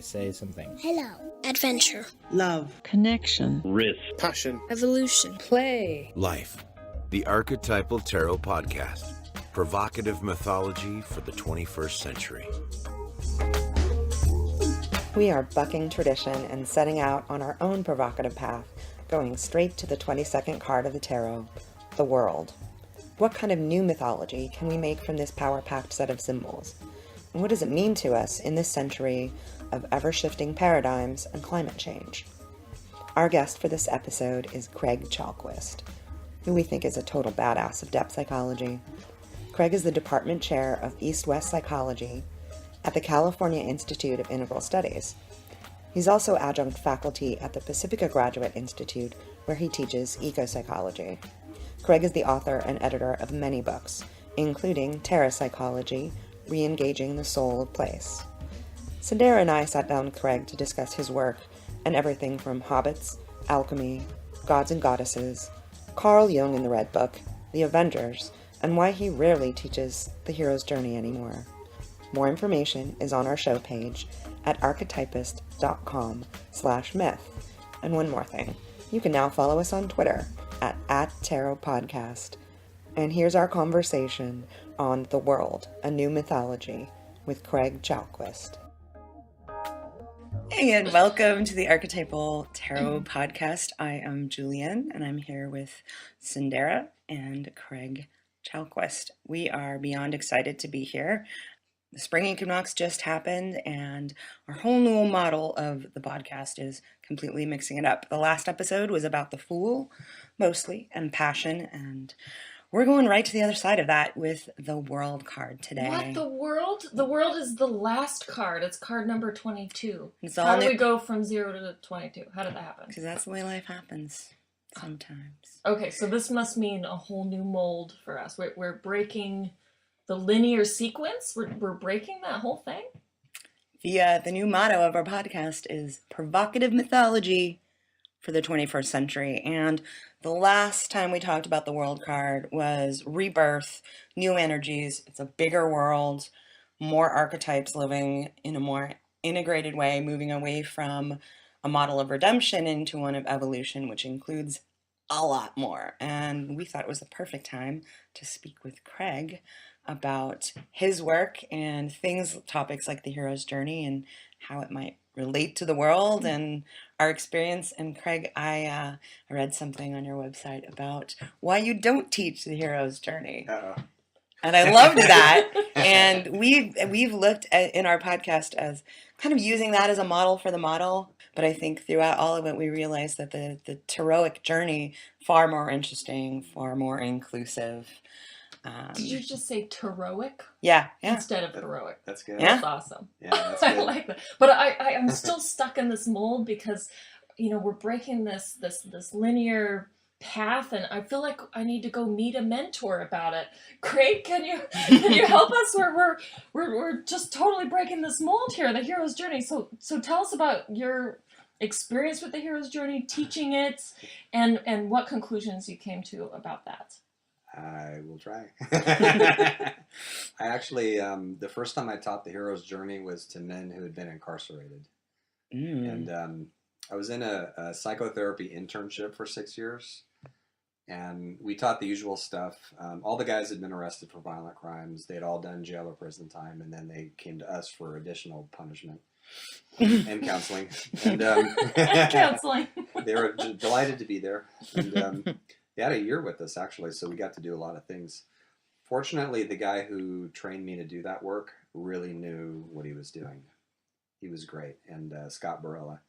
I say something. Hello. Adventure. Love. Connection. Risk. Passion. Evolution. Play. Life. The Archetypal Tarot Podcast. Provocative mythology for the 21st century. We are bucking tradition and setting out on our own provocative path, going straight to the 22nd card of the tarot, the world. What kind of new mythology can we make from this power-packed set of symbols? And what does it mean to us in this century of ever-shifting paradigms and climate change? Our guest for this episode is Craig Chalquist, who we think is a total badass of depth psychology. Craig is the department chair of East-West Psychology at the California Institute of Integral Studies. He's also adjunct faculty at the Pacifica Graduate Institute, where he teaches ecopsychology. Craig is the author and editor of many books, including Terrapsychology, Reengaging the Soul of Place. Cyndera and I sat down with Craig to discuss his work and everything from hobbits, alchemy, gods and goddesses, Carl Jung in the Red Book, the Avengers, and why he rarely teaches the hero's journey anymore. More information is on our show page at archetypist.com/myth. And one more thing, you can now follow us on Twitter at @Tarot Podcast. And here's our conversation on The World, a New Mythology with Craig Chalquist. Hey, and welcome to the Archetypal Tarot Podcast. I am Julienne, and I'm here with Cyndera and Craig Chalquist. We are beyond excited to be here. The spring equinox just happened, and our whole new model of the podcast is completely mixing it up. The last episode was about the Fool, mostly, and passion, and we're going right to the other side of that with the World card today. What, the World? The World is the last card. It's card number 22. How do we go from 0 to 22? How did that happen? Because that's the way life happens sometimes. Okay, so this must mean a whole new mold for us. We're breaking the linear sequence. We're breaking that whole thing. The new motto of our podcast is provocative mythology for the 21st century. And the last time we talked about the World card was rebirth, new energies. It's a bigger world, more archetypes living in a more integrated way, moving away from a model of redemption into one of evolution, which includes a lot more. And we thought it was the perfect time to speak with Craig about his work and topics like the hero's journey and how it might relate to the world and our experience. And Craig, I read something on your website about why you don't teach the hero's journey. Uh-oh. And I loved that. And we've looked at in our podcast as kind of using that as a model for the model. But I think throughout all of it, we realized that the taroic journey, far more interesting, far more inclusive. Did you just say taroic? Yeah. Instead of heroic. That's good. Yeah. That's awesome. Yeah, that's good. I like that. But I'm still stuck in this mold because, we're breaking this linear path, and I feel like I need to go meet a mentor about it. Craig, can you help us? We're just totally breaking this mold here, the hero's journey. So tell us about your experience with the hero's journey, teaching it, and what conclusions you came to about that. I will try. I actually, the first time I taught the hero's journey was to men who had been incarcerated. And I was in a psychotherapy internship for 6 years. And we taught the usual stuff. All the guys had been arrested for violent crimes. They'd all done jail or prison time. And then they came to us for additional punishment and counseling. And Counseling. They were delighted to be there. And they had a year with us, actually, so we got to do a lot of things. Fortunately, the guy who trained me to do that work really knew what he was doing. He was great, and Scott Barella.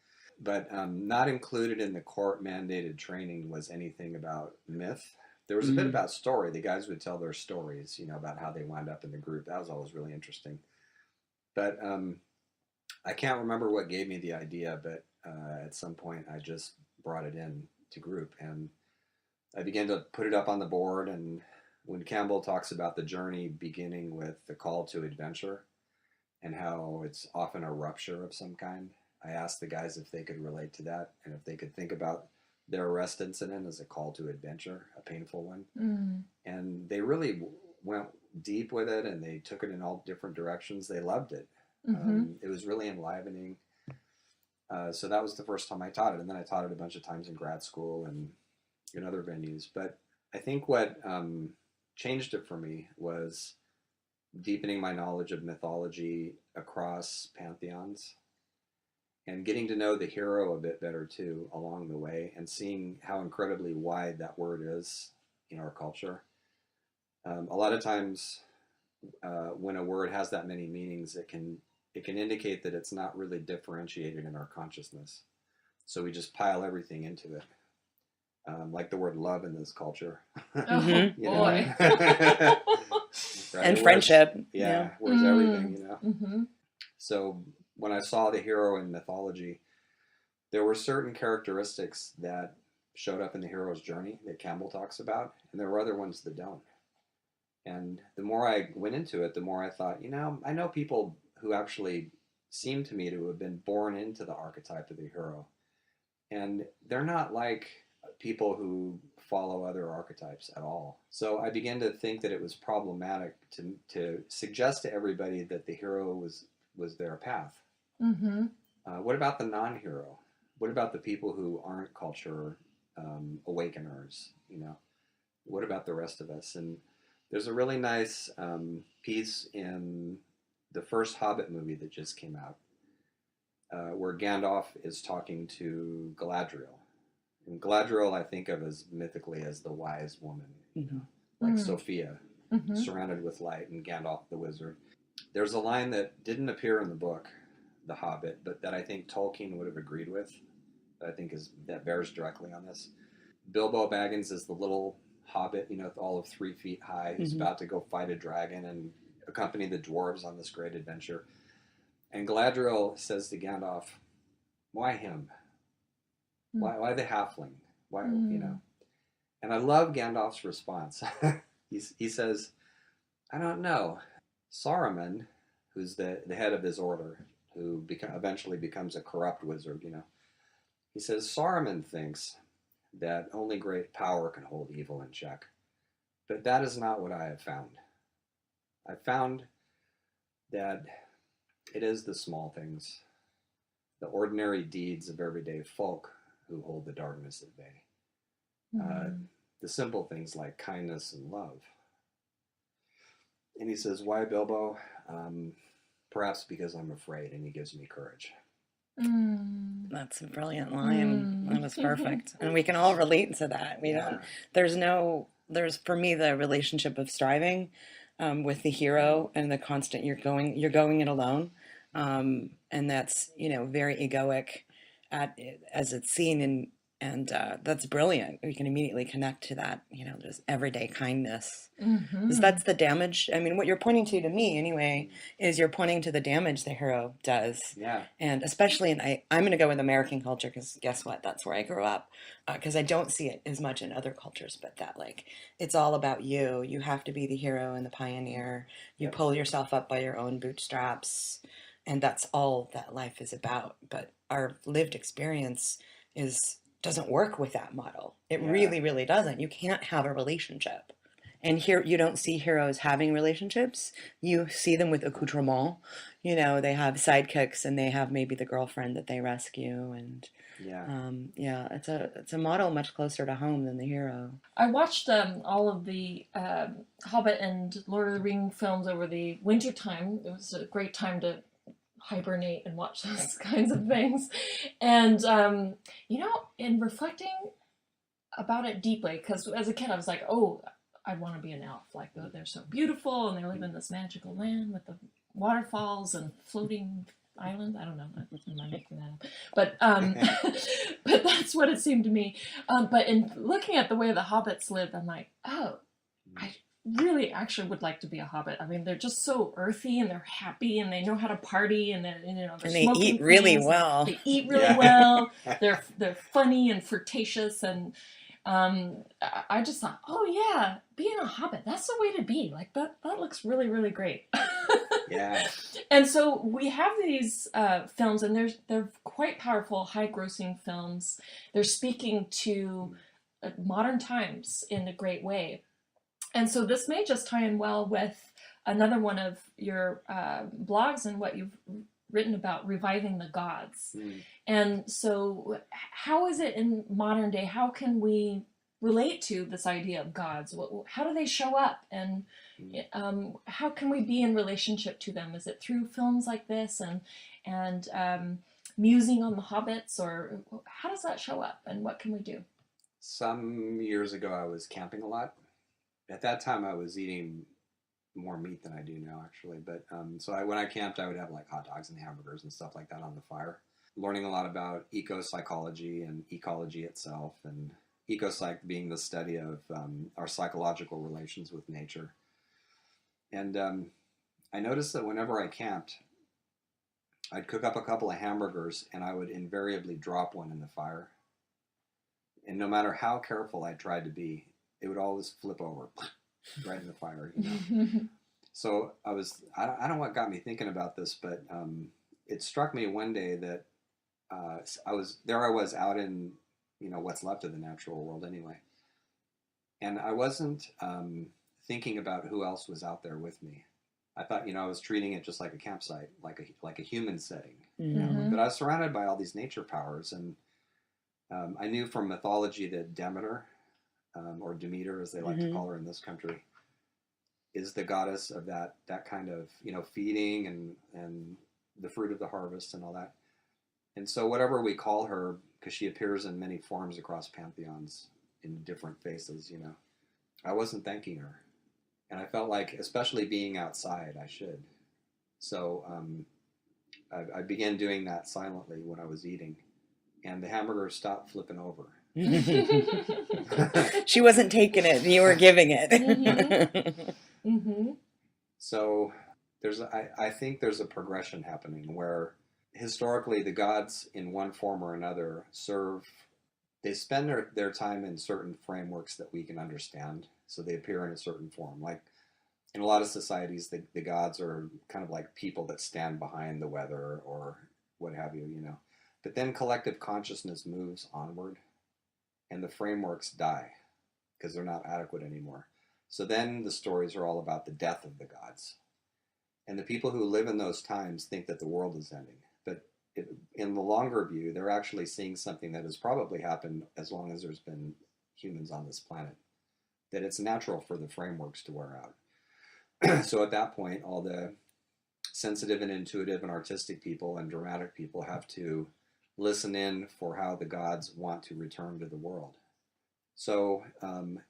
But not included in the court-mandated training was anything about myth. There was a bit about story. The guys would tell their stories, about how they wound up in the group. That was always really interesting. But I can't remember what gave me the idea, but at some point I just brought it in to group, and I began to put it up on the board. And when Campbell talks about the journey beginning with the call to adventure and how it's often a rupture of some kind, I asked the guys if they could relate to that and if they could think about their arrest incident as a call to adventure, a painful one. And they really went deep with it, and they took it in all different directions. They loved it. It was really enlivening. So that was the first time I taught it. And then I taught it a bunch of times in grad school and in other venues. But I think what changed it for me was deepening my knowledge of mythology across pantheons and getting to know the hero a bit better too along the way, and seeing how incredibly wide that word is in our culture. A lot of times when a word has that many meanings, it can indicate that it's not really differentiated in our consciousness. So we just pile everything into it. Like the word love in this culture. Oh, boy. Right? And friendship. Where's everything, you know? Mm-hmm. So when I saw the hero in mythology, there were certain characteristics that showed up in the hero's journey that Campbell talks about, and there were other ones that don't. And the more I went into it, the more I thought, you know, I know people who actually seem to me to have been born into the archetype of the hero. And they're not like people who follow other archetypes at all. So I began to think that it was problematic to suggest to everybody that the hero was their path. Mm-hmm. What about the non-hero? What about the people who aren't culture awakeners? You know, what about the rest of us? And there's a really nice piece in the first Hobbit movie that just came out, where Gandalf is talking to Galadriel. And Galadriel, I think of as mythically as the wise woman, you know, like Sophia, surrounded with light, and Gandalf the wizard. There's a line that didn't appear in the book, The Hobbit, but that I think Tolkien would have agreed with. That bears directly on this. Bilbo Baggins is the little hobbit, you know, all of 3 feet high, who's about to go fight a dragon and accompany the dwarves on this great adventure. And Galadriel says to Gandalf, "Why him? Why the halfling? Why, you know?" And I love Gandalf's response. He says, "I don't know. Saruman, who's the head of his order, who eventually becomes a corrupt wizard, you know, he says, Saruman thinks that only great power can hold evil in check. But that is not what I have found. I found that it is the small things, the ordinary deeds of everyday folk who hold the darkness at bay. The simple things like kindness and love." And he says, "Why, Bilbo? Perhaps because I'm afraid," and he gives me courage. That's a brilliant line. That was perfect. And we can all relate to that. There's for me the relationship of striving with the hero and the constant you're going it alone. And that's, you know, very egoic as it's seen, and that's brilliant. We can immediately connect to that, you know, just everyday kindness. Because that's the damage. I mean, what you're pointing to me anyway, is you're pointing to the damage the hero does. Yeah. And especially I'm going to go with American culture, because guess what? That's where I grew up. Because I don't see it as much in other cultures, but that, like, it's all about you. You have to be the hero and the pioneer. You pull yourself up by your own bootstraps. And that's all that life is about. But our lived experience doesn't work with that model. It really, really doesn't. You can't have a relationship. And here, you don't see heroes having relationships. You see them with accoutrement. You know, they have sidekicks, and they have maybe the girlfriend that they rescue. And it's a model much closer to home than the hero. I watched all of the Hobbit and Lord of the Ring films over the winter time. It was a great time to hibernate and watch those kinds of things. And, you know, in reflecting about it deeply, because as a kid I was like, oh, I'd want to be an elf. Like, they're so beautiful, and they live in this magical land with the waterfalls and floating islands. I don't know. I'm not making that up. But that's what it seemed to me. But in looking at the way the hobbits lived, I'm like, oh, I really actually would like to be a hobbit. I mean, they're just so earthy, and they're happy, and they know how to party, and they're, you know, they're and they eat really well. They eat really well. They're funny and flirtatious, and I just thought, oh yeah, being a hobbit, that's the way to be. Like, that looks really, really great. Yeah. And so we have these films, and they're quite powerful, high-grossing films. They're speaking to modern times in a great way. And so this may just tie in well with another one of your blogs and what you've written about reviving the gods. Mm. And so how is it in modern day? How can we relate to this idea of gods? How do they show up? And how can we be in relationship to them? Is it through films like this and musing on the hobbits, or how does that show up and what can we do? Some years ago, I was camping a lot. At that time, I was eating more meat than I do now, actually. But when I camped, I would have like hot dogs and hamburgers and stuff like that on the fire. Learning a lot about ecopsychology and ecology itself, and ecopsych being the study of our psychological relations with nature. And I noticed that whenever I camped, I'd cook up a couple of hamburgers and I would invariably drop one in the fire. And no matter how careful I tried to be, it would always flip over right in the fire, you know. So I don't know what got me thinking about this, but it struck me one day that I was out in, you know, what's left of the natural world anyway. And I wasn't thinking about who else was out there with me. I thought, you know, I was treating it just like a campsite, like a human setting. Mm-hmm. You know? But I was surrounded by all these nature powers, and I knew from mythology that Demeter, or Demeter as they like to call her in this country, is the goddess of that kind of, you know, feeding and the fruit of the harvest and all that. And so whatever we call her, because she appears in many forms across pantheons in different faces, you know, I wasn't thanking her. And I felt like, especially being outside, I should. So I began doing that silently when I was eating. And the hamburger stopped flipping over. She wasn't taking it, you were giving it. Mm-hmm. Mm-hmm. So I think there's a progression happening where historically the gods in one form or another they spend their time in certain frameworks that we can understand. So they appear in a certain form. Like in a lot of societies, the gods are kind of like people that stand behind the weather or what have you, you know. But then collective consciousness moves onward and the frameworks die because they're not adequate anymore. So then the stories are all about the death of the gods. And the people who live in those times think that the world is ending. But in the longer view, they're actually seeing something that has probably happened as long as there's been humans on this planet. That it's natural for the frameworks to wear out. So at that point, all the sensitive and intuitive and artistic people and dramatic people have to listen in for how the gods want to return to the world. So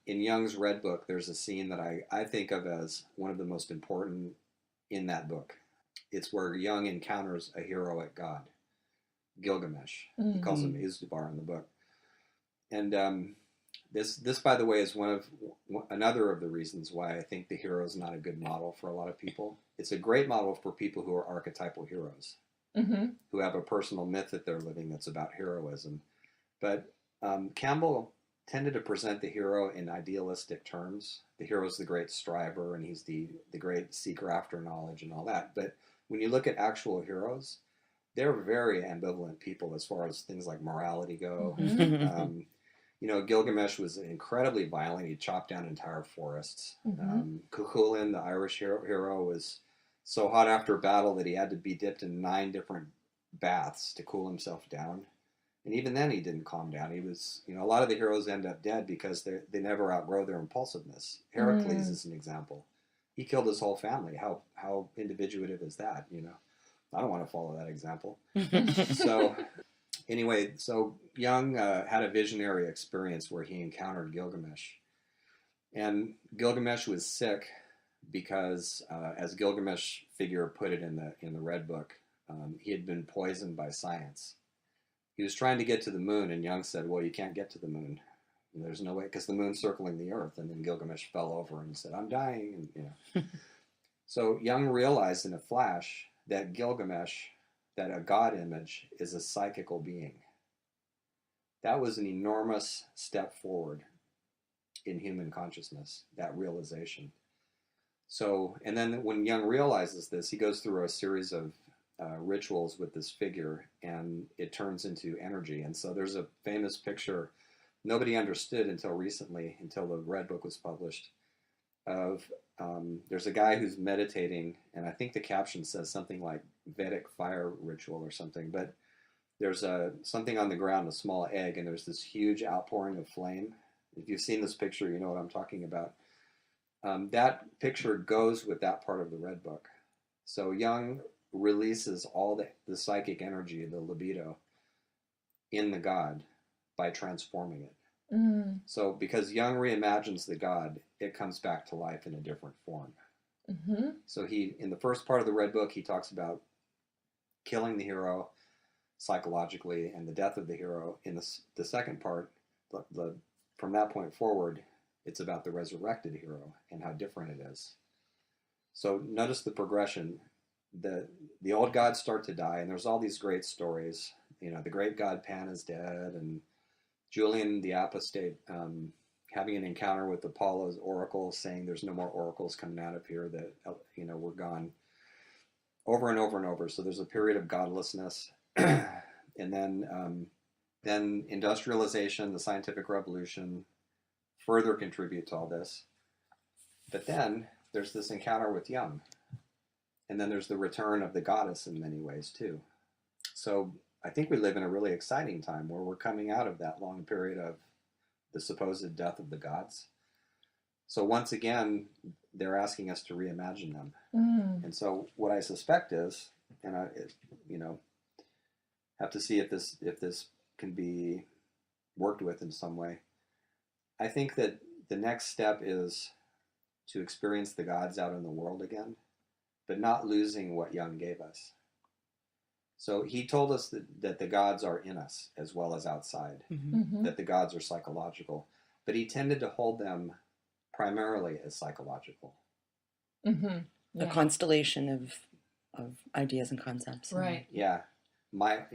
in Jung's Red Book, there's a scene that I think of as one of the most important in that book. It's where Jung encounters a heroic god, Gilgamesh. Mm-hmm. He calls him Izdubar in the book. And this, by the way, is another of the reasons why I think the hero is not a good model for a lot of people. It's a great model for people who are archetypal heroes, who have a personal myth that they're living that's about heroism. But Campbell tended to present the hero in idealistic terms. The hero's the great striver, and he's the great seeker after knowledge and all that. But when you look at actual heroes, they're very ambivalent people as far as things like morality go. Mm-hmm. You know, Gilgamesh was incredibly violent. He chopped down entire forests. Mm-hmm. Cuchulainn, the Irish hero, was so hot after battle that he had to be dipped in 9 different baths to cool himself down. And even then, he didn't calm down. He was, you know, a lot of the heroes end up dead because they never outgrow their impulsiveness. Heracles is an example. He killed his whole family. How individuative is that, you know? I don't want to follow that example. So anyway, so Jung had a visionary experience where he encountered Gilgamesh. And Gilgamesh was sick because, as Gilgamesh figure put it in the Red Book, he had been poisoned by science. He was trying to get to the moon, and Jung said, well, you can't get to the moon. And there's no way, because the moon's circling the earth. And then Gilgamesh fell over and said, I'm dying. And, you know. So Jung realized in a flash that Gilgamesh, that a god image, is a psychical being. That was an enormous step forward in human consciousness, that realization. So, and then when Jung realizes this, he goes through a series of rituals with this figure, and it turns into energy. And so there's a famous picture nobody understood until recently, until the Red Book was published. of there's a guy who's meditating, and I think the caption says something like Vedic fire ritual or something, but there's something on the ground, a small egg, and there's this huge outpouring of flame. If you've seen this picture, you know what I'm talking about. That picture goes with that part of the Red Book. So Jung releases all the psychic energy, the libido, in the God by transforming it. Mm. So because Jung reimagines the God, it comes back to life in a different form. Mm-hmm. So in the first part of the Red Book, he talks about killing the hero psychologically and the death of the hero. In the second part, from that point forward, it's about the resurrected hero and how different it is. So notice the progression. The old gods start to die, and there's all these great stories. You know, the great god Pan is dead, and Julian the apostate having an encounter with Apollo's oracle, saying there's no more oracles coming out of here, that, you know, we're gone, over and over and over. So there's a period of godlessness. And then industrialization, the scientific revolution further contribute to all this. But then there's this encounter with Jung. And then there's the return of the goddess in many ways too. So I think we live in a really exciting time where we're coming out of that long period of the supposed death of the gods. So once again, they're asking us to reimagine them. Mm. And so what I suspect is, and have to see if this can be worked with in some way. I think that the next step is to experience the gods out in the world again, but not losing what Jung gave us. So he told us that the gods are in us as well as outside, Mm-hmm. that the gods are psychological, but he tended to hold them primarily as psychological. Mm-hmm. A constellation of ideas and concepts. Right. Yeah. My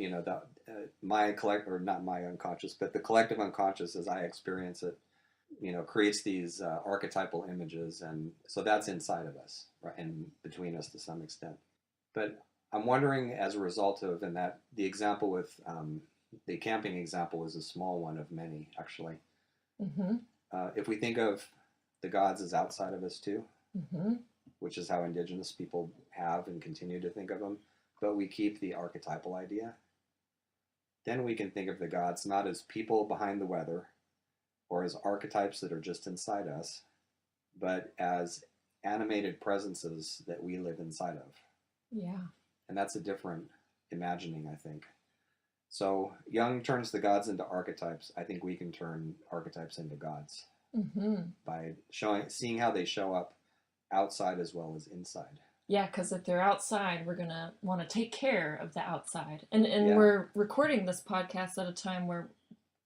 collective, or not my unconscious, but the collective unconscious as I experience it, you know, creates these archetypal images, and so that's inside of us, right, and between us to some extent. But I'm wondering, as a result of, and that the example with the camping example is a small one of many, actually. Mm-hmm. If we think of the gods as outside of us too, Mm-hmm. which is how indigenous people have and continue to think of them, but we keep the archetypal idea, then we can think of the gods not as people behind the weather or as archetypes that are just inside us, but as animated presences that we live inside of. Yeah. And that's a different imagining, I think. So Jung turns the gods into archetypes. I think we can turn archetypes into gods Mm-hmm. by seeing how they show up outside as well as inside. Yeah, because if they're outside, we're going to want to take care of the outside. And Yeah. we're recording this podcast at a time where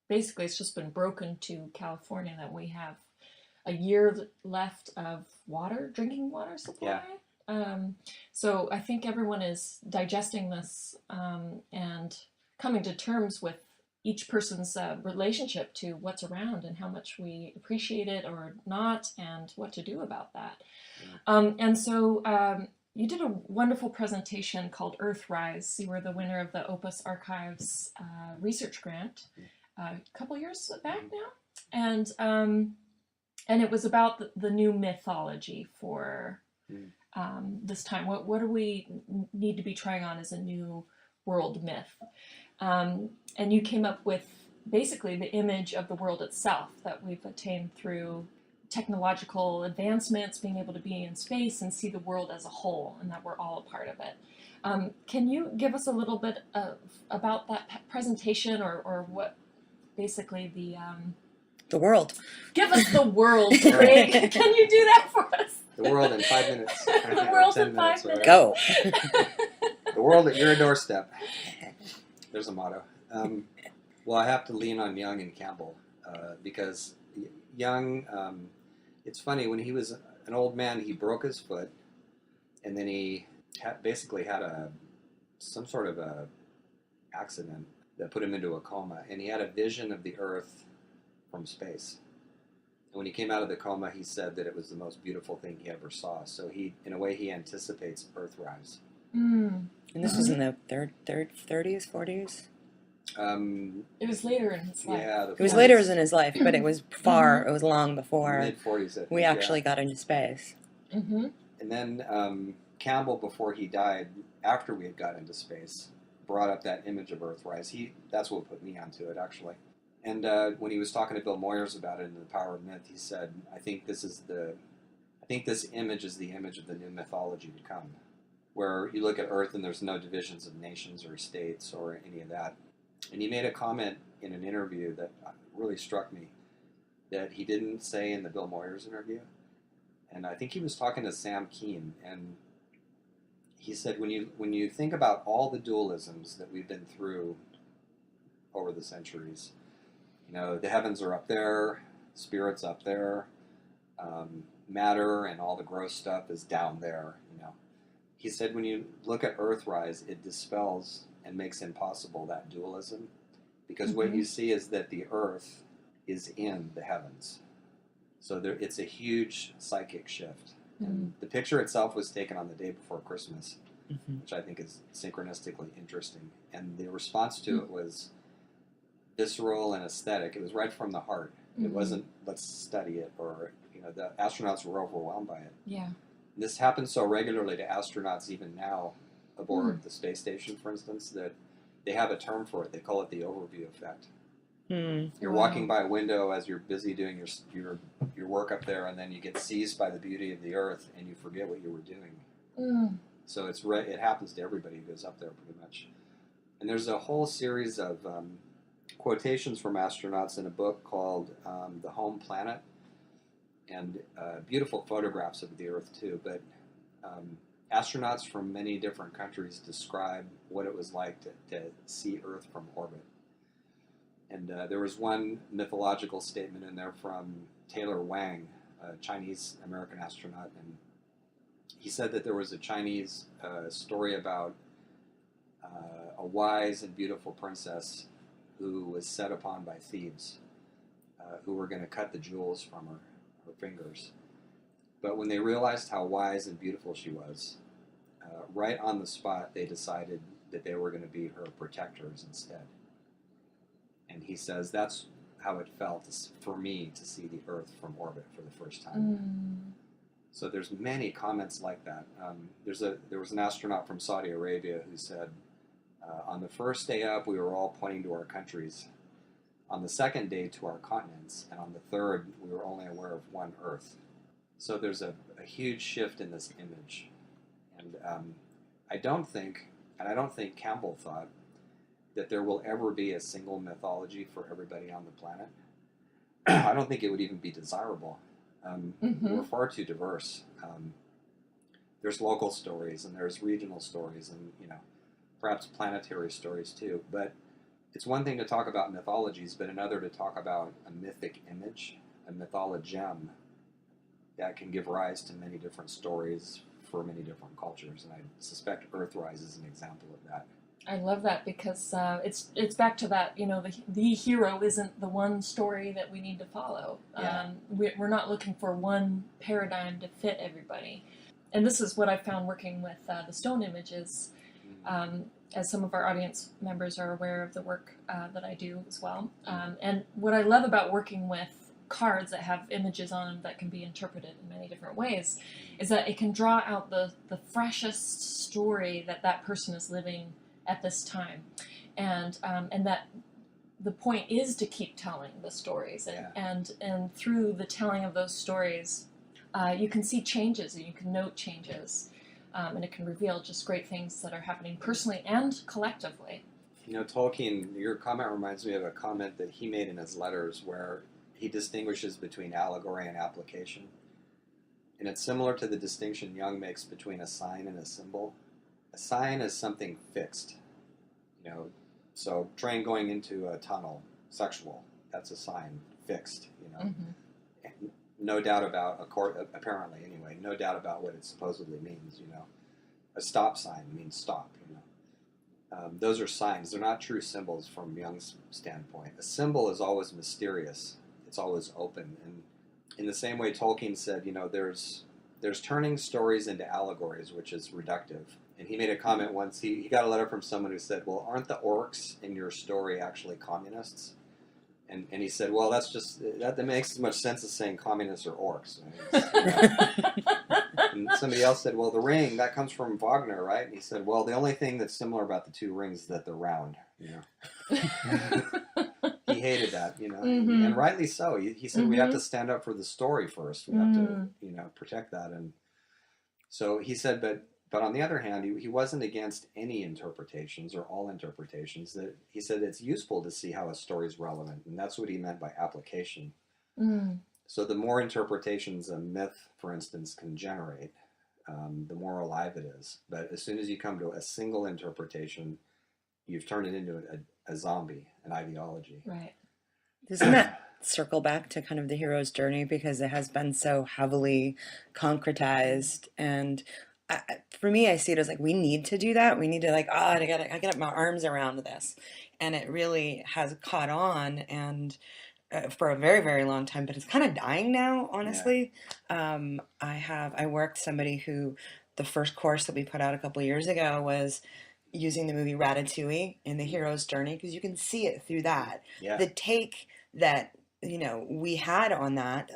basically it's just been broken to California that we have a year left of drinking water supply. So I think everyone is digesting this and coming to terms with each person's relationship to what's around and how much we appreciate it or not, and what to do about that. Yeah. And so you did a wonderful presentation called Earthrise. You were the winner of the Opus Archives research grant a couple years back now, and it was about the new mythology for this time. What do we need to be trying on as a new world myth? And you came up with basically the image of the world itself that we've attained through technological advancements, being able to be in space and see the world as a whole, and that we're all a part of it. Can you give us a little bit about that presentation, or what basically The world. Give us the world, Craig. Can you do that for us? The world in 5 minutes. The world in 5 minutes. Go. The world at your doorstep. There's a motto. Well, I have to lean on Jung and Campbell because Jung, it's funny, when he was an old man, he broke his foot, and then he basically had some sort of a accident that put him into a coma, and he had a vision of the Earth from space. And when he came out of the coma, he said that it was the most beautiful thing he ever saw. So in a way, he anticipates Earthrise. Mm. And this was in the 30s, 40s? It was later in his life. Yeah, It was later in his life, but it was far, it was long the before mid-40s, I think. we actually got into space. Mm-hmm. And then Campbell, before he died, after we had got into space, brought up that image of Earthrise. That's what put me onto it, actually. And when he was talking to Bill Moyers about it in The Power of Myth, he said, I think this image is the image of the new mythology to come, where you look at Earth and there's no divisions of nations or states or any of that. And he made a comment in an interview that really struck me that he didn't say in the Bill Moyers interview. And I think he was talking to Sam Keen, and he said, when you think about all the dualisms that we've been through over the centuries, the heavens are up there, spirit's up there, matter and all the gross stuff is down there. He said, when you look at Earthrise, it dispels and makes impossible that dualism, because what you see is that the Earth is in the heavens. So it's a huge psychic shift. And the picture itself was taken on the day before Christmas, which I think is synchronistically interesting. And the response to it was visceral and aesthetic. It was right from the heart. It wasn't, let's study it, or, the astronauts were overwhelmed by it. Yeah. This happens so regularly to astronauts even now aboard the space station, for instance, that they have a term for it. They call it the overview effect. You're walking by a window as you're busy doing your work up there, and then you get seized by the beauty of the Earth, and you forget what you were doing. So it happens to everybody who goes up there, pretty much. And there's a whole series of quotations from astronauts in a book called The Home Planet, and beautiful photographs of the Earth too. But astronauts from many different countries describe what it was like to see Earth from orbit. And there was one mythological statement in there from Taylor Wang, a Chinese-American astronaut, and he said that there was a Chinese story about a wise and beautiful princess who was set upon by thieves who were going to cut the jewels from her fingers. But when they realized how wise and beautiful she was, right on the spot they decided that they were going to be her protectors instead. And he says that's how it felt for me to see the Earth from orbit for the first time. So there's many comments like that. There was an astronaut from Saudi Arabia who said, on the first day up, we were all pointing to our countries. On the second day, to our continents. And on the third, we were only aware of one Earth. So there's a huge shift in this image. And I don't think Campbell thought that there will ever be a single mythology for everybody on the planet. I don't think it would even be desirable. We're far too diverse. There's local stories, and there's regional stories, and perhaps planetary stories too. But it's one thing to talk about mythologies, but another to talk about a mythic image, a mythologem that can give rise to many different stories for many different cultures. And I suspect Earthrise is an example of that. I love that, because it's back to that, the hero isn't the one story that we need to follow. Yeah. We're not looking for one paradigm to fit everybody. And this is what I found working with the stone images, as some of our audience members are aware of the work that I do as well. And what I love about working with cards that have images on them that can be interpreted in many different ways is that it can draw out the freshest story that person is living at this time, and that the point is to keep telling the stories, and through the telling of those stories, you can see changes, and you can note changes, and it can reveal just great things that are happening personally and collectively. Tolkien, your comment reminds me of a comment that he made in his letters where he distinguishes between allegory and application, and it's similar to the distinction Jung makes between a sign and a symbol. A sign is something fixed. So train going into a tunnel, sexual, that's a sign, fixed, No doubt about, apparently anyway, no doubt about what it supposedly means, A stop sign means stop, Those are signs. They're not true symbols from Jung's standpoint. A symbol is always mysterious. It's always open. And in the same way Tolkien said, there's turning stories into allegories, which is reductive. And he made a comment once. He got a letter from someone who said, "Well, aren't the orcs in your story actually communists?" And he said, "Well, that's just that makes as much sense as saying communists or orcs." And somebody else said, "Well, the ring that comes from Wagner, right?" And he said, "Well, the only thing that's similar about the two rings is that they're round." He hated that, Mm-hmm. and rightly so. He said we have to stand up for the story first. We have to, protect that. And so he said, but on the other hand, he wasn't against any interpretations or all interpretations. That he said it's useful to see how a story is relevant, and that's what he meant by application. So the more interpretations a myth, for instance, can generate, the more alive it is. But as soon as you come to a single interpretation, you've turned it into a zombie, an ideology. Right. Doesn't that circle back to kind of the hero's journey, because it has been so heavily concretized? And for me, I see it as like, we need to do that. We need to I get my arms around this. And it really has caught on, and for a very, very long time, but it's kind of dying now, honestly. Yeah. I worked somebody who, the first course that we put out a couple of years ago was using the movie Ratatouille in the hero's journey, because you can see it through that. Yeah. The take that, we had on that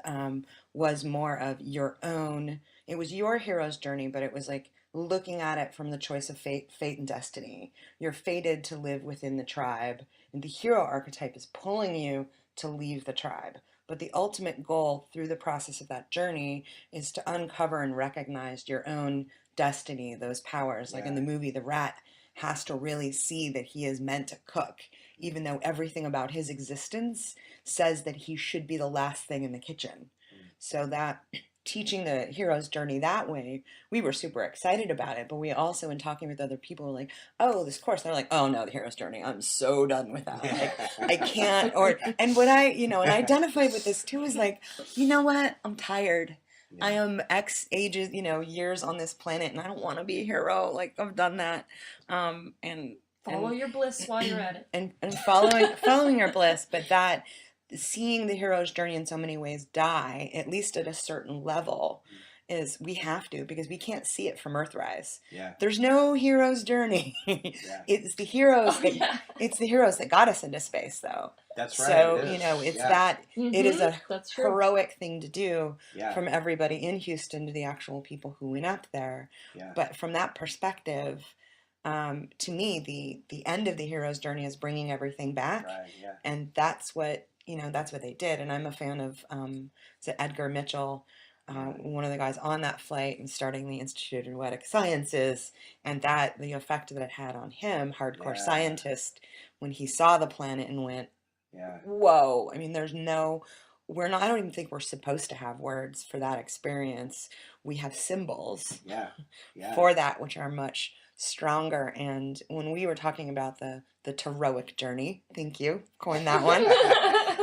was more of your own. It was your hero's journey, but it was like looking at it from the choice of fate and destiny. You're fated to live within the tribe, and the hero archetype is pulling you to leave the tribe. But the ultimate goal through the process of that journey is to uncover and recognize your own destiny, those powers. Like in the movie, the rat has to really see that he is meant to cook, even though everything about his existence says that he should be the last thing in the kitchen. So that teaching the hero's journey that way, we were super excited about it. But we also, in talking with other people, were like, "Oh, this course," they're like, "Oh no, the hero's journey, I'm so done with that. Like, I can't." And what I, and I identified with this too, is like, you know what? I'm tired. Yeah. I am X ages, years on this planet, and I don't want to be a hero. Like, I've done that. And follow your bliss while you're at it. And following your bliss, but that seeing the hero's journey in so many ways die, at least at a certain level, is we have to, because we can't see it from Earthrise. Yeah. There's no hero's journey. Yeah. It's the heroes it's the heroes that got us into space, though. That's right. So, it's that it is a heroic thing to do from everybody in Houston to the actual people who went up there. Yeah. But from that perspective, to me, the end of the hero's journey is bringing everything back. Right, yeah. And that's what they did. And I'm a fan of Edgar Mitchell, one of the guys on that flight and starting the Institute of Noetic Sciences, and that the effect that it had on him, hardcore scientist, when he saw the planet and went, whoa. I mean, I don't even think we're supposed to have words for that experience. We have symbols for that, which are much stronger. And when we were talking about the Taroic journey, thank you, coined that one.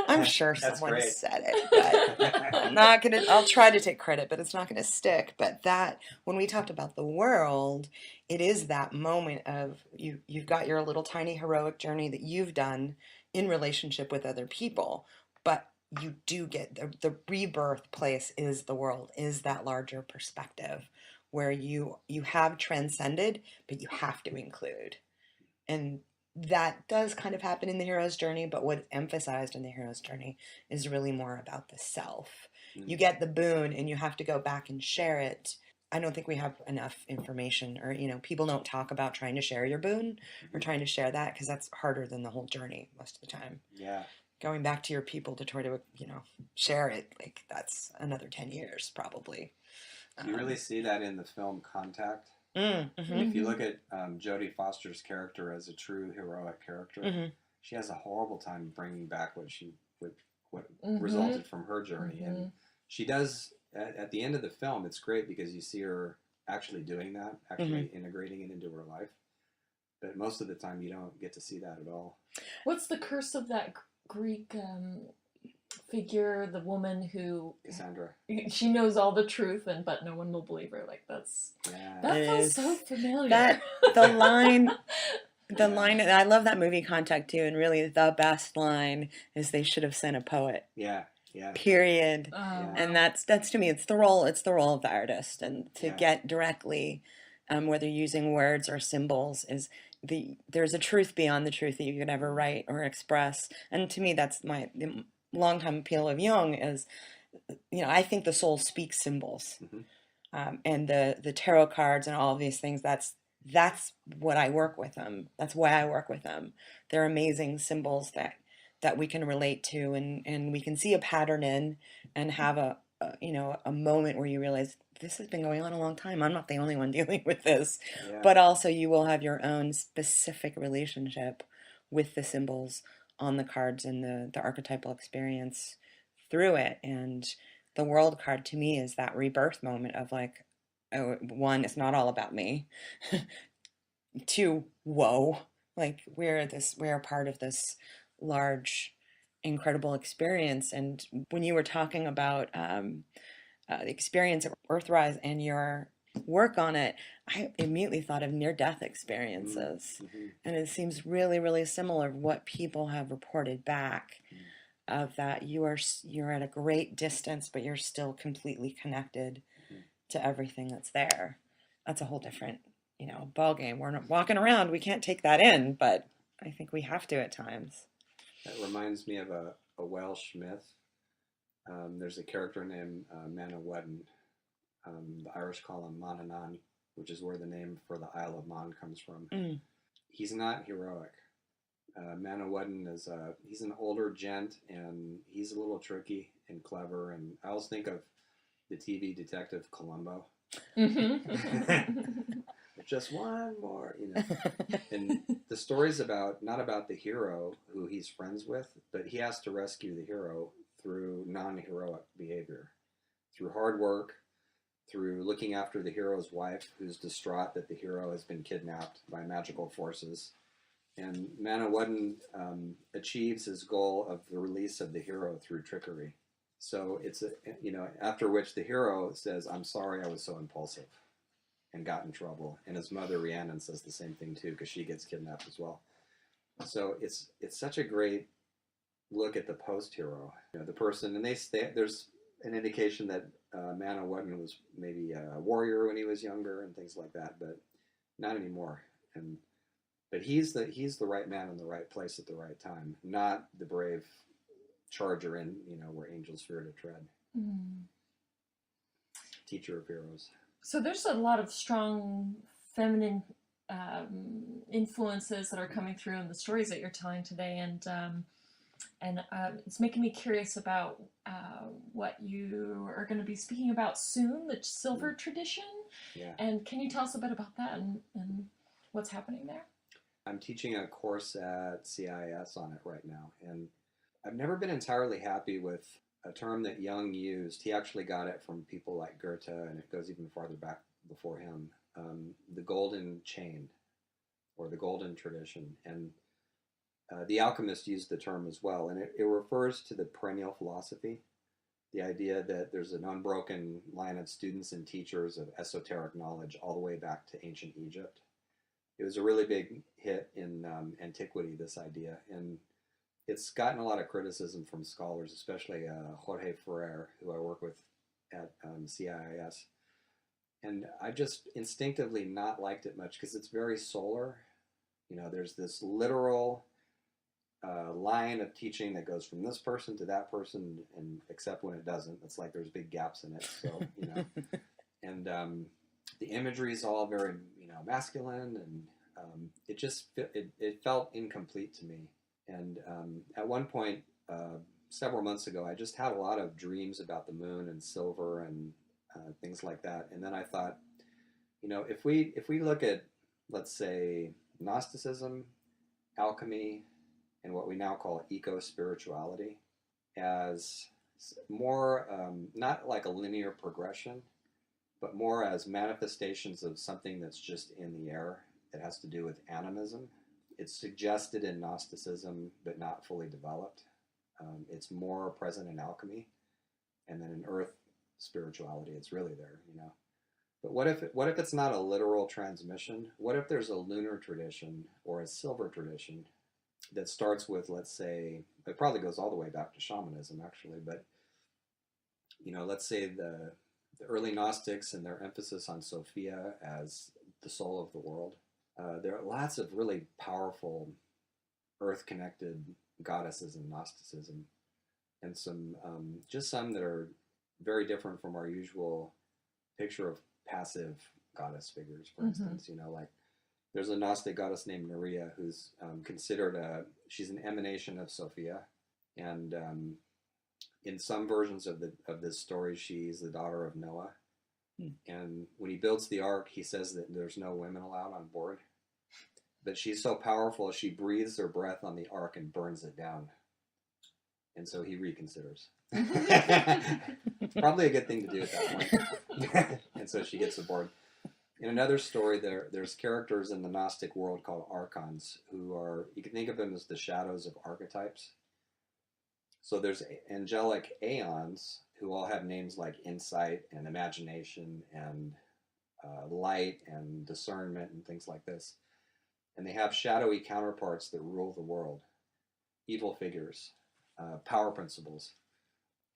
I'm sure someone said it, but I'll try to take credit, but it's not going to stick. But that, when we talked about the world, it is that moment of you've got your little tiny heroic journey that you've done in relationship with other people, but you do get the rebirth place is the world, is that larger perspective where you have transcended, but you have to include. And that does kind of happen in the hero's journey, but what's emphasized in the hero's journey is really more about the self. You get the boon and you have to go back and share it. I don't think we have enough information, or, people don't talk about trying to share your boon or trying to share that, because that's harder than the whole journey most of the time. Yeah. Going back to your people to try to, share it, like, that's another 10 years probably. You really see that in the film Contact. Mm-hmm. If you look at Jodie Foster's character as a true heroic character, she has a horrible time bringing back what resulted from her journey, and she does at the end of the film. It's great because you see her actually doing that, actually integrating it into her life. But most of the time, you don't get to see that at all. What's the curse of that Greek figure, the woman who Cassandra? She knows all the truth, but no one will believe her. Like that feels so familiar. The line, I love that movie Contact too, and really the best line is, "They should have sent a poet." Yeah. Period. And that's to me, it's the role of the artist, and to get directly whether using words or symbols, is there's a truth beyond the truth that you could ever write or express. And to me, that's the longtime appeal of Jung is, I think the soul speaks symbols. And the tarot cards and all of these things, that's what I work with them. That's why I work with them. They're amazing symbols that we can relate to, and we can see a pattern in, and have a moment where you realize this has been going on a long time. I'm not the only one dealing with this. Yeah. But also you will have your own specific relationship with the symbols on the cards and the archetypal experience through it. And the world card to me is that rebirth moment of like, oh, one, it's not all about me. Two, whoa, like we're a part of this large, incredible experience. And when you were talking about the experience of Earthrise and your work on it, I immediately thought of near-death experiences. And it seems really, really similar what people have reported back, of that you're at a great distance, but you're still completely connected to everything that's there. That's a whole different, ball game. We're not walking around. We can't take that in, but I think we have to at times. That reminds me of a Welsh myth. There's a character named Manawydan. The Irish call him Manannán, which is where the name for the Isle of Man comes from. He's not heroic. Manawydan he's an older gent, and he's a little tricky and clever. And I always think of the TV detective Columbo. Just one more, And the story's not about the hero who he's friends with, but he has to rescue the hero through non-heroic behavior, through hard work, through looking after the hero's wife, who's distraught that the hero has been kidnapped by magical forces. And Manawydan achieves his goal of the release of the hero through trickery. So it's after which the hero says, "I'm sorry I was so impulsive," and got in trouble. And his mother, Rhiannon, says the same thing too, because she gets kidnapped as well. So it's such a great look at the post-hero, the person. And there's an indication that Manawydan was maybe a warrior when he was younger and things like that, but not anymore. But he's the right man in the right place at the right time, not the brave charger in where angels fear to tread. Teacher of heroes. So there's a lot of strong feminine influences that are coming through in the stories that you're telling today, and it's making me curious about what you are going to be speaking about soon, the silver tradition. Yeah. And can you tell us a bit about that and what's happening there? I'm teaching a course at CIS on it right now, and I've never been entirely happy with a term that Jung used. He actually got it from people like Goethe, and it goes even farther back before him, the golden chain, or the golden tradition. And the alchemist used the term as well, and it refers to the perennial philosophy, the idea that there's an unbroken line of students and teachers of esoteric knowledge all the way back to ancient Egypt. It was a really big hit in antiquity, this idea, and it's gotten a lot of criticism from scholars, especially Jorge Ferrer, who I work with at CIIS. And I just instinctively not liked it much because it's very solar. There's this literal line of teaching that goes from this person to that person, and except when it doesn't, it's like there's big gaps in it. So, and the imagery is all very, masculine, and it felt incomplete to me. And at one point, several months ago, I just had a lot of dreams about the moon and silver and things like that. And then I thought, if we look at, let's say, Gnosticism, alchemy, and what we now call eco-spirituality as more, not like a linear progression, but more as manifestations of something that's just in the air that has to do with animism. It's suggested in Gnosticism, but not fully developed. It's more present in alchemy, and then in earth spirituality, it's really there, But what if it's not a literal transmission? What if there's a lunar tradition or a silver tradition that starts with, let's say, it probably goes all the way back to shamanism, actually, but let's say the early Gnostics and their emphasis on Sophia as the soul of the world. There are lots of really powerful earth-connected goddesses in Gnosticism, and some that are very different from our usual picture of passive goddess figures. For instance, like there's a Gnostic goddess named Nerea who's considered she's an emanation of Sophia, and in some versions of this story, she's the daughter of Noah. And when he builds the ark, he says that there's no women allowed on board. But she's so powerful, she breathes her breath on the ark and burns it down. And so he reconsiders. It's probably a good thing to do at that point. And so she gets aboard. In another story, there's characters in the Gnostic world called archons, who are, you can think of them as the shadows of archetypes. So there's angelic aeons who all have names like insight and imagination and light and discernment and things like this. And they have shadowy counterparts that rule the world, evil figures, power principles.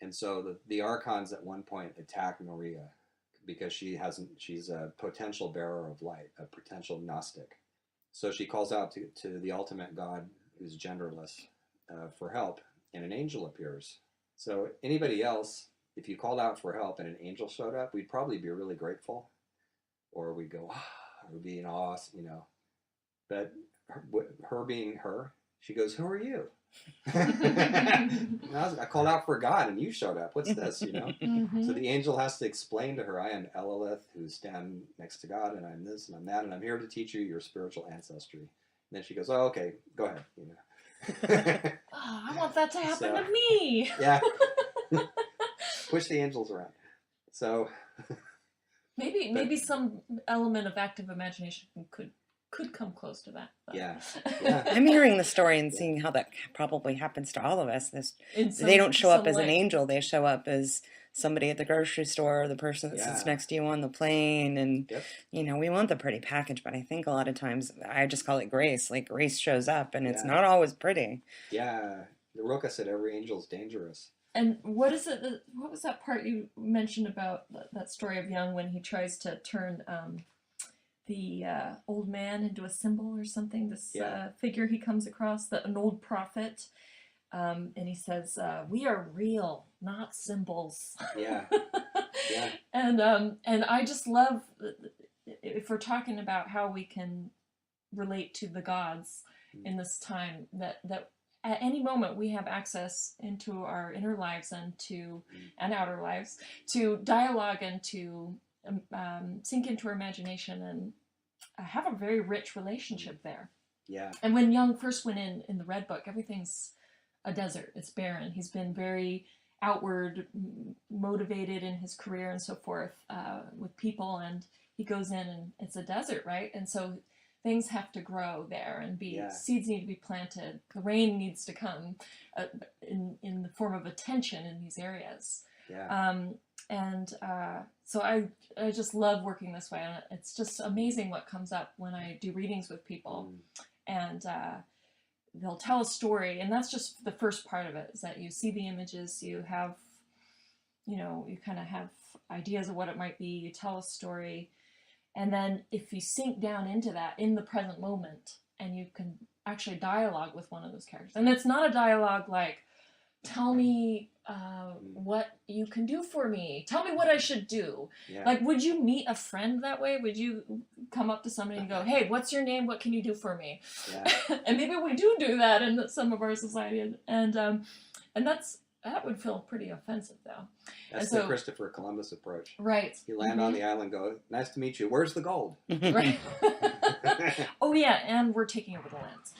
And so the archons at one point attack Nerea because she's a potential bearer of light, a potential Gnostic. So she calls out to the ultimate God, who's genderless, for help, and an angel appears. So anybody else, if you called out for help and an angel showed up, we'd probably be really grateful, or we'd go, or we'd be in awe, But her being her, she goes, "Who are you?" I called out for God and you showed up. What's this, So the angel has to explain to her, "I am Elilith, who stand next to God, and I'm this and I'm that, and I'm here to teach you your spiritual ancestry." And then she goes, "Oh, okay, go ahead." I want that to happen to me. Yeah. Push the angels around. So maybe some element of active imagination could come close to that. But. Yeah. I'm hearing the story and seeing how that probably happens to all of us. They don't show up as an angel. They show up as somebody at the grocery store, the person that sits next to you on the plane. And, we want the pretty package, but I think a lot of times I just call it grace. Like grace shows up and it's not always pretty. Yeah. The Roka said every angel's dangerous. And what is it? What was that part you mentioned about that story of Jung when he tries to turn the old man into a symbol or something? This figure he comes across, an old prophet, and he says, "We are real, not symbols." Yeah. And I just love, if we're talking about how we can relate to the gods in this time, that at any moment we have access into our inner lives and outer lives to dialogue and to sink into our imagination and have a very rich relationship there. Yeah. And when Jung first went in the Red Book, everything's a desert. It's barren. He's been very outward motivated in his career and so forth with people, and he goes in and it's a desert, right? And so things have to grow there and seeds need to be planted. The rain needs to come in the form of attention in these areas. Yeah. So I just love working this way, and it's just amazing what comes up when I do readings with people, and they'll tell a story, and that's just the first part of it, is that you see the images, you have, you kind of have ideas of what it might be, you tell a story, and then if you sink down into that in the present moment, and you can actually dialogue with one of those characters, and it's not a dialogue like, "Tell me what you can do for me. Tell me what I should do." Yeah. Like, would you meet a friend that way? Would you come up to somebody and go, "Hey, what's your name? What can you do for me?" Yeah. And maybe we do that in some of our society, and that would feel pretty offensive, though. That's the Christopher Columbus approach. Right. You land on the island, go, "Nice to meet you. Where's the gold?" Right. Oh yeah, and we're taking over the lands.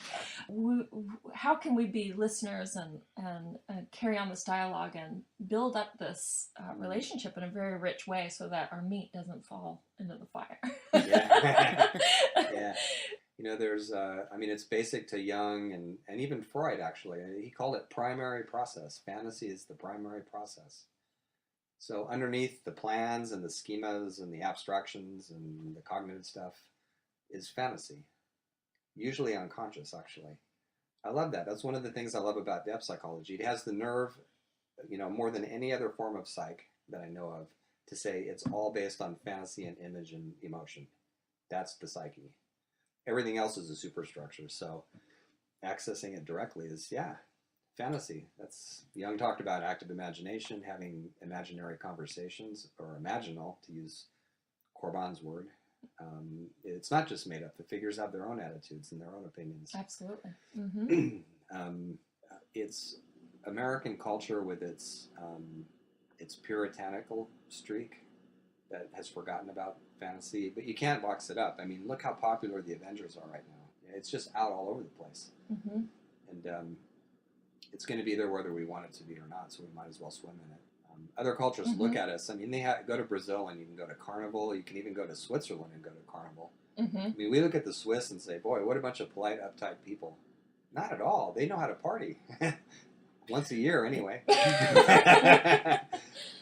How can we be listeners and carry on this dialogue and build up this relationship in a very rich way so that our meat doesn't fall into the fire? Yeah. There's, it's basic to Jung and even Freud, actually. He called it primary process. Fantasy is the primary process. So underneath the plans and the schemas and the abstractions and the cognitive stuff is fantasy. Usually unconscious, actually. I love that. That's one of the things I love about depth psychology. It has the nerve, more than any other form of psych that I know of, to say it's all based on fantasy and image and emotion. That's the psyche. Everything else is a superstructure. So accessing it directly is, fantasy. That's Jung talked about active imagination, having imaginary conversations, or imaginal, to use Corbin's word. It's not just made up. The figures have their own attitudes and their own opinions. Absolutely. Mm-hmm. It's American culture with its puritanical streak that has forgotten about fantasy, but you can't box it up. I mean, look how popular the Avengers are right now. It's just out all over the place. Mm-hmm. And it's going to be there whether we want it to be or not, so we might as well swim in it. Other cultures look at us. I mean, they go to Brazil and you can go to Carnival. You can even go to Switzerland and go to Carnival. Mm-hmm. I mean, we look at the Swiss and say, boy, what a bunch of polite, uptight people. Not at all. They know how to party. Once a year, anyway.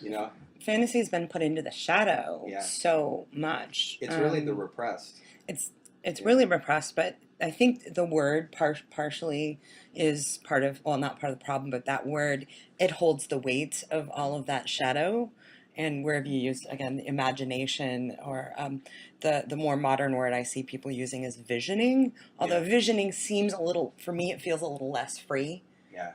You know? Fantasy's been put into the shadow so much. It's really the repressed. It's really repressed, but I think the word partially is part of, well, not part of the problem, but that word, it holds the weight of all of that shadow. And wherever you use, again, imagination, or the more modern word I see people using is visioning. Although visioning seems a little, for me, it feels a little less free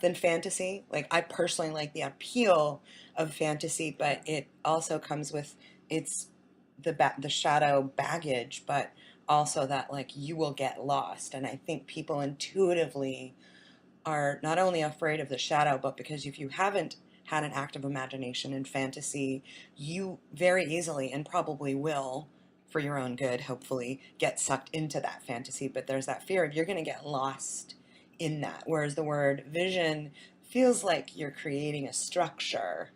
than fantasy. Like, I personally like the appeal of fantasy, but it also comes with the shadow baggage, but also that, like, you will get lost. And I think people intuitively are not only afraid of the shadow, but because if you haven't had an active imagination in fantasy, you very easily, and probably will, for your own good, hopefully, get sucked into that fantasy. But there's that fear of you're going to get lost in that. Whereas the word vision feels like you're creating a structure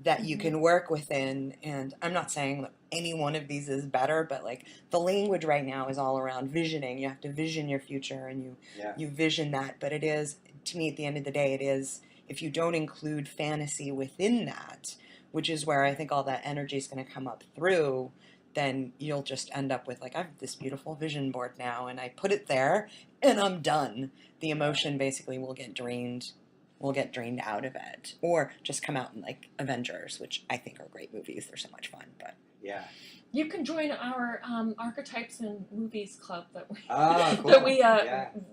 that you can work within. And I'm not saying that any one of these is better, but like the language right now is all around visioning. You have to vision your future, and you vision that. But it is, to me, at the end of the day, it is, if you don't include fantasy within that, which is where I think all that energy is going to come up through, then you'll just end up with, like, I have this beautiful vision board now, and I put it there, and I'm done. The emotion basically will get drained out of it, or just come out in, like, Avengers, which I think are great movies. They're so much fun, but you can join our Archetypes in Movies club that we cool. that we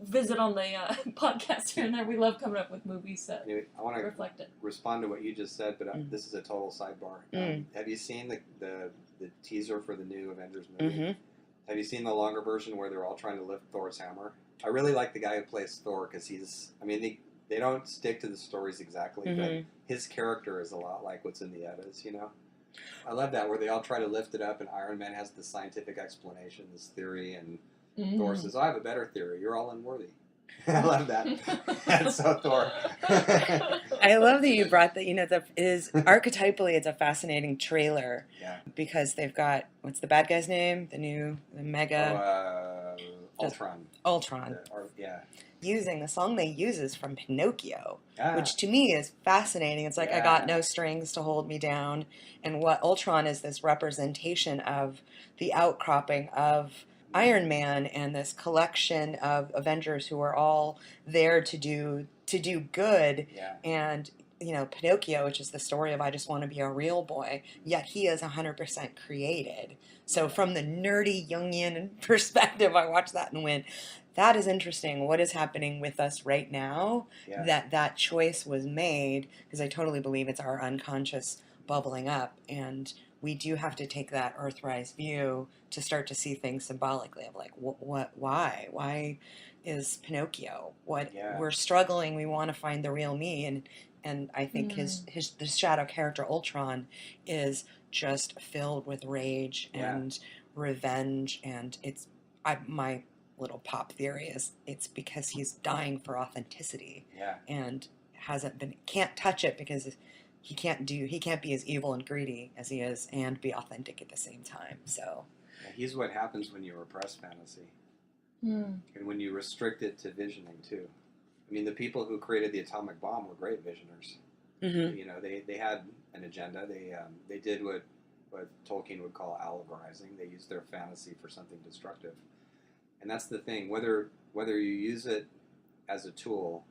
visit on the podcast here and there. We love coming up with movies that I want to reflect it. Respond to what you just said, but this is a total sidebar. Have you seen the teaser for the new Avengers movie? Mm-hmm. Have you seen the longer version where they're all trying to lift Thor's hammer? I really like the guy who plays Thor because they don't stick to the stories exactly, but his character is a lot like what's in the Eddas, you know? I love that, where they all try to lift it up, and Iron Man has the scientific explanation, this theory, and Thor says, I have a better theory. You're all unworthy. I love that. That's so Thor. I love that you brought that. You know, archetypally, it's a fascinating trailer because they've got, what's the bad guy's name? The mega... Ultron. Using the song they use is from Pinocchio, which to me is fascinating. It's like, I got no strings to hold me down. And what Ultron is, this representation of the outcropping of Iron Man and this collection of Avengers who are all there to do good. And, you know, Pinocchio, which is the story of I just want to be a real boy, yet he is 100% created. So from the nerdy Jungian perspective, I watched that and went, that is interesting. What is happening with us right now that choice was made? Because I totally believe it's our unconscious bubbling up. And we do have to take that Earthrise view to start to see things symbolically of, like, why? Why is Pinocchio? We're struggling. We want to find the real me. And I think the shadow character Ultron is just filled with rage and revenge. And my little pop theory is it's because he's dying for authenticity and can't touch it because he can't be as evil and greedy as he is and be authentic at the same time. So he's what happens when you repress fantasy and when you restrict it to visioning too. I mean, the people who created the atomic bomb were great visioners. You know, they had an agenda. They did what Tolkien would call allegorizing. They used their fantasy for something destructive. And that's the thing, whether you use it as a tool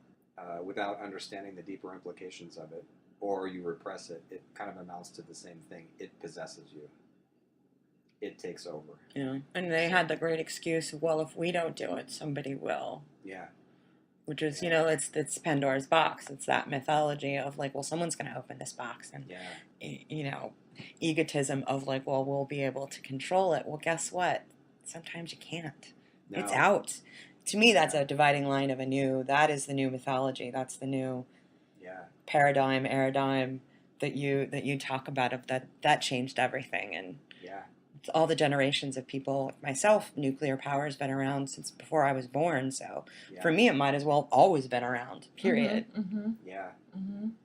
without understanding the deeper implications of it, or you repress it, it kind of amounts to the same thing. It possesses you. it takes over. Yeah, and they had the great excuse of, well, if we don't do it, somebody will. Yeah. Which is, it's Pandora's box. It's that mythology of like, well, someone's going to open this box, and egotism of like, well, we'll be able to control it. Well, guess what? Sometimes you can't. No. It's out. To me, that's a dividing line of that is the new mythology. That's the new paradigm that you talk about, of that changed everything. And all the generations of people, like myself, nuclear power has been around since before I was born. So for me, it might as well have always been around, period. Yeah.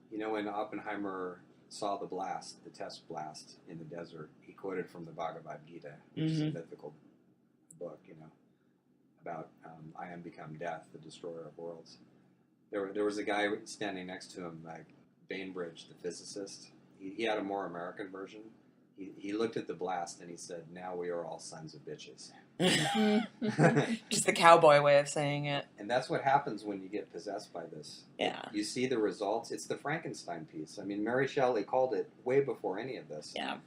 When Oppenheimer saw the test blast in the desert, he quoted from the Bhagavad Gita, which is a mythical book, about I am become death, the destroyer of worlds. There was a guy standing next to him, like Bainbridge, the physicist. He had a more American version. He looked at the blast and he said, "Now we are all sons of bitches." Just the cowboy way of saying it. And that's what happens when you get possessed by this. Yeah. You see the results. It's the Frankenstein piece. I mean, Mary Shelley called it way before any of this. Yeah.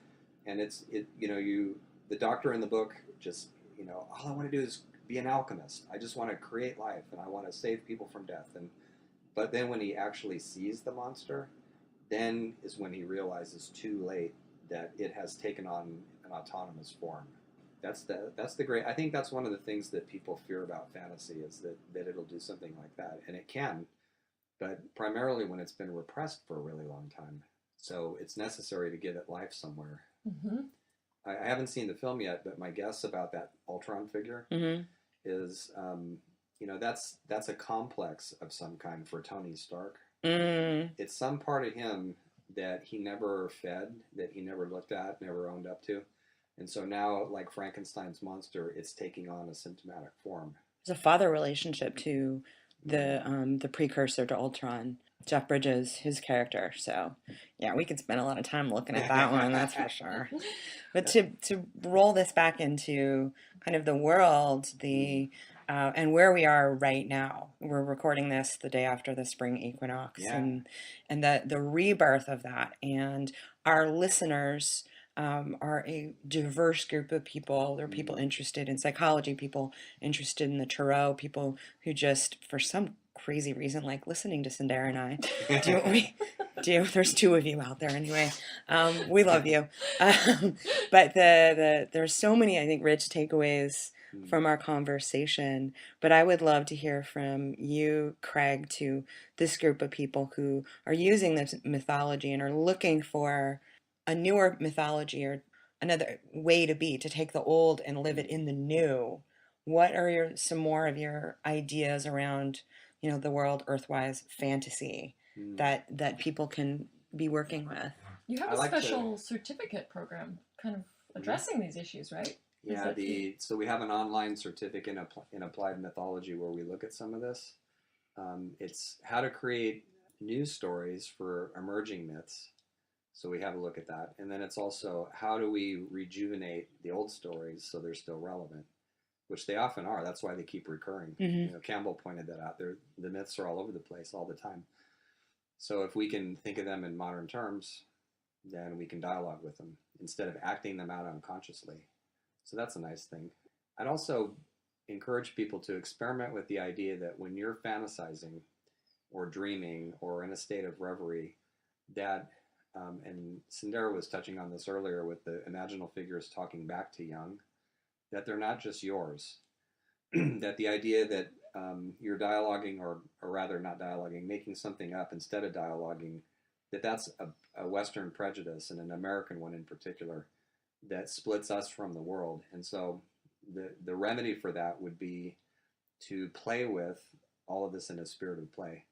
And the doctor in the book just, all I want to do is be an alchemist. I just want to create life and I want to save people from death. But then when he actually sees the monster, then is when he realizes too late that it has taken on an autonomous form. That's the great. I think that's one of the things that people fear about fantasy, is that it'll do something like that, and it can, but primarily when it's been repressed for a really long time. So it's necessary to give it life somewhere. I haven't seen the film yet, but my guess about that Ultron figure is, that's a complex of some kind for Tony Stark. It's some part of him that he never fed, that he never looked at, never owned up to. And so now, like Frankenstein's monster, it's taking on a symptomatic form. There's a father relationship to the precursor to Ultron, Jeff Bridges, his character. So, yeah, we could spend a lot of time looking at that one, that's for sure. But to roll this back into kind of the world, and where we are right now. We're recording this the day after the spring equinox, and the rebirth of that. And our listeners are a diverse group of people. There are people interested in psychology, people interested in the tarot, people who just, for some crazy reason, like listening to Cyndera and I. Do what we do. There's two of you out there anyway. We love you. But there's so many, I think, rich takeaways from our conversation, but I would love to hear from you, Craig, to this group of people who are using this mythology and are looking for a newer mythology or another way to take the old and live it in the new. What are some more of your ideas around, the world Earthwise fantasy that people can be working with? You have a special certificate program kind of addressing these issues, right? Yeah, so we have an online certificate in applied mythology where we look at some of this. It's how to create new stories for emerging myths. So we have a look at that. And then it's also how do we rejuvenate the old stories so they're still relevant, which they often are. That's why they keep recurring. Campbell pointed that out. The myths are all over the place all the time. So if we can think of them in modern terms, then we can dialogue with them instead of acting them out unconsciously. So that's a nice thing. I'd also encourage people to experiment with the idea that when you're fantasizing or dreaming or in a state of reverie, that, and Cyndera was touching on this earlier with the imaginal figures talking back to Jung, that they're not just yours. That the idea that you're dialoguing, or rather not dialoguing, making something up instead of dialoguing, that's a Western prejudice, and an American one in particular, that splits us from the world. And so the remedy for that would be to play with all of this in a spirit of play.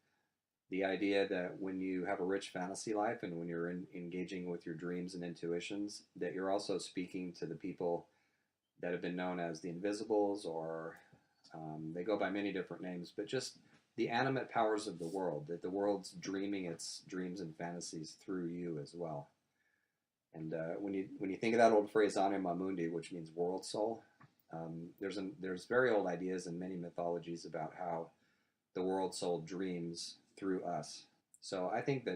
The idea that when you have a rich fantasy life and when you're engaging with your dreams and intuitions, that you're also speaking to the people that have been known as the invisibles, or they go by many different names, but just the animate powers of the world, that the world's dreaming its dreams and fantasies through you as well. And when you think of that old phrase anima mundi, which means world soul, there's very old ideas in many mythologies about how the world soul dreams through us. So I think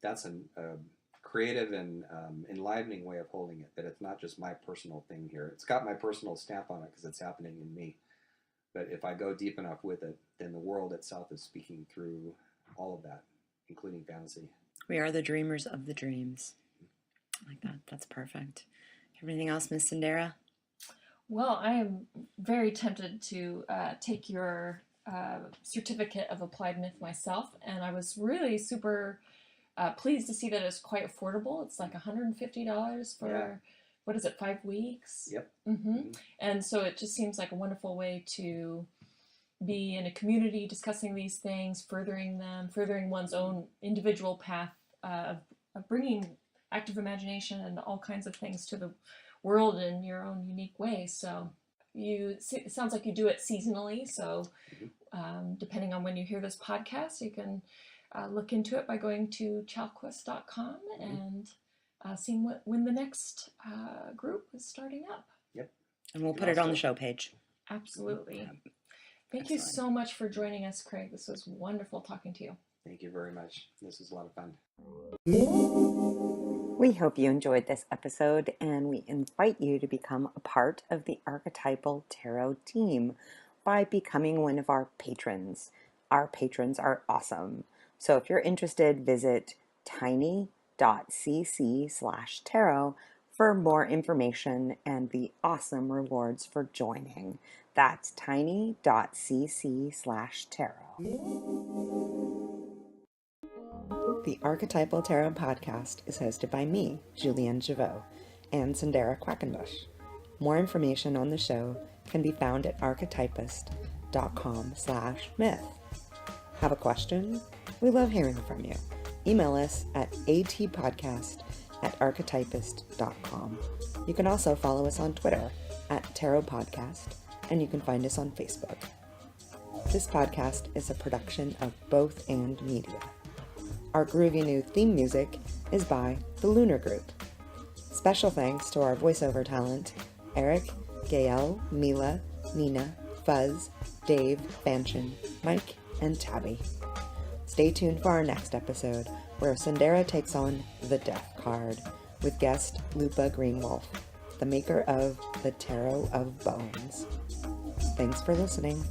that's a creative and enlivening way of holding it. That it's not just my personal thing here. It's got my personal stamp on it because it's happening in me. But if I go deep enough with it, then the world itself is speaking through all of that, including fantasy. We are the dreamers of the dreams. I like that. That's perfect. Everything else, Miss Cyndera? Well, I am very tempted to take your certificate of applied myth myself, and I was really super pleased to see that it's quite affordable. It's like $150 for, what is it, 5 weeks? Yep. And so it just seems like a wonderful way to be in a community discussing these things, furthering one's own individual path of bringing active imagination and all kinds of things to the world in your own unique way. So it sounds like you do it seasonally. So depending on when you hear this podcast, you can look into it by going to chalquist.com and seeing when the next group is starting up. Yep. And we'll put it on the show page. Absolutely. Thank you so much for joining us, Craig. This was wonderful talking to you. Thank you very much. This was a lot of fun. We hope you enjoyed this episode, and we invite you to become a part of the Archetypal Tarot team by becoming one of our patrons. Our patrons are awesome. So if you're interested, visit tiny.cc/tarot for more information and the awesome rewards for joining. That's tiny.cc/tarot. The Archetypal Tarot Podcast is hosted by me, Julienne and Cyndera Quackenbush. More information on the show can be found at archetypist.com/myth. Have a question? We love hearing from you. Email us at atpodcast@archetypist.com. You can also follow us on Twitter at Tarot Podcast, and you can find us on Facebook. This podcast is a production of Both and Media. Our groovy new theme music is by The Lunar Group. Special thanks to our voiceover talent, Eric, Gael, Mila, Nina, Fuzz, Dave, Banshin, Mike, and Tabby. Stay tuned for our next episode, where Cyndera takes on the Death card with guest Lupa Greenwolf, the maker of the Tarot of Bones. Thanks for listening.